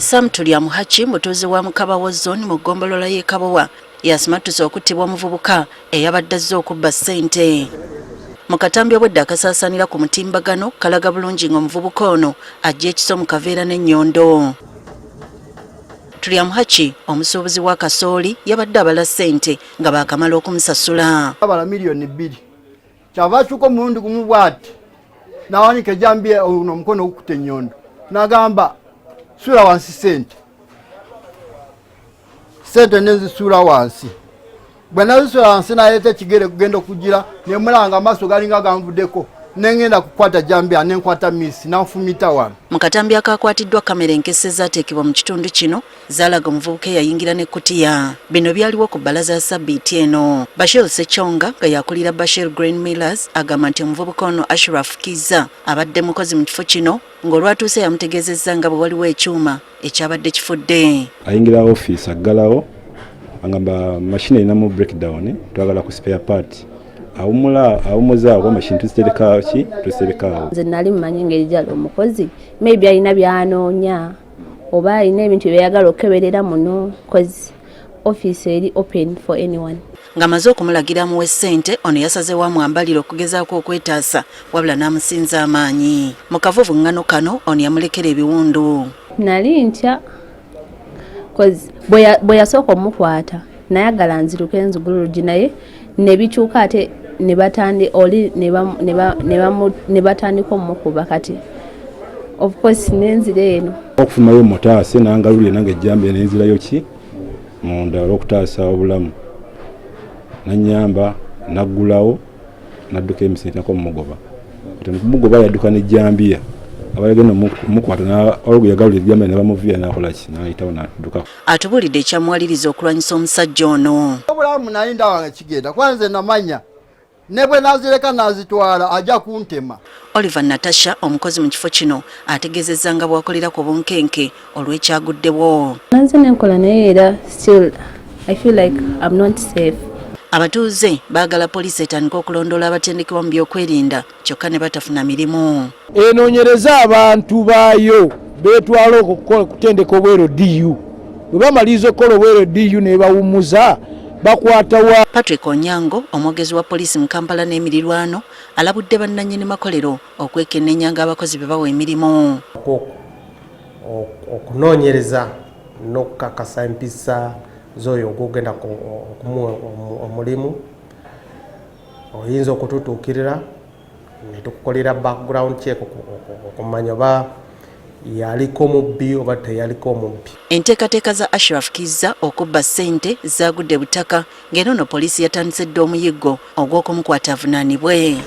Sam Tulyamuhachi mutuuze wa Mukabawa zone mu ggombolola y'e Kabowa yasimatuza okuttibwa omuvubuka eyabadde azze okubba ssente. Mu katambi obwedda akasaasaanira ku mutimbagano kalaga bulungi ng'omuvubuka ono ajja ekiso mu kaveera n'ennyondo. Tulyamuhachi omusuubuzi wa kasooli yabadde abala ssente nga baakamala okumusasula. Abala miliyoni 2 kyava akyuka omulundi gumu bw'ati n'awanika ejjambiya omukono ogukutta ennyondo n'agamba sula wansi sente nezisula wansi bwe nazisula wansi naleeta ekigere kugenda okugira nemulanga amaaso galinga ganvuddeko nengenda kukwata jambiya nenkwata misi nanfumita wano. Mu katambi akakwatiddwa kamera enkese zaateekebwa mu kitundu kino zaalaga omuvubuka eyayingira n'ekkutiya. Bino byaliwo ku bbalaza ya ssabbiiti eno. Bashir Ssekyonga nga yakulira Bashir Green Millers agamba nti omuvubuka ono Ashraf Kiza abadde mukozi mu kifo kino ng'olwatuuse yamutegeezezza nga bwe waliwo ekyuma ekyabadde kifudde. Ayingira ofiisi aggalawo agamba mashini erinamu breakdown twagala ku spare part. Awumuza kwa machine tusitereka ki tusitereka. Nze nali mmanyi engeri gyali omukozi maybe alina byanoonya oba alina ebintu byeyagala okukeberera muno cause office eri open for anyone. Ng'amaze okumulagira muwe ssente ono yasazeewo amwambalire okugezaako okwetaasa wabula n'amusinza amaanyi. Mu kavuvuŋŋano kano ono yamulekera ebiwundu. Nali ntya cause bwe yasooka omukwata nayagala nziruke nzigulugi naye ne bikyuka ate ne batandika omukuba kati of course nenzira eno okufumayo mutaase nangalulire nange ejjambiya nenzirayo ki munda olw'okutaasa obulamu nanyamba naggulawo nadduka emisiri nako mumugoba kati mumugoba yadduka n'ejjambiya abayagenda mukwata olw'okuyagalula ejjambiya ne bamuviira n'akola ki n'ayitawo n'adduka. Atubuulidde ekyamwaliriza okulwanyisa omusajja ono. Obulamu naye ndawange kigenda kwanze namanya ne bwe nazireka nazitwala ajja kuntema. Oliver Natasha omukozi mu kifo kino ategeezezza nga bw'akolera ku bunkenke olw'ekyaguddewo. Nanze nenkola naye era still I feel like I'm not safe. Abatuuze baagala poliisi etandika okulondoola abatendekebwa mu byokwerinda kyokka ne batafuna mirimu. Enoonyereza abantu baayo beetwala okutendeka obwero DU. Bwe bamaliriza okukola obwero DU ne bawummuza bakwatawa. Patrick Onyango omwogezi wa poliisi mu Kampala n'emirirwano alabudde bannannyini makolero okwekenneenya ng'abakozi be bawa emirimu. Okunoonyereza n'okukakasa empisa z'oyo ogenda okumuwa omulimu oyinza okututuukirira ne tukukolera background check okumanya oba yaliko mubbi oba teyaliko omubbi. Enteekateeka za Ashraf Kiza okubba ssente zaagudde butaka ng'eno poliisi yatandise dda omuyiggo ogw'okumukwata avunaanibwe.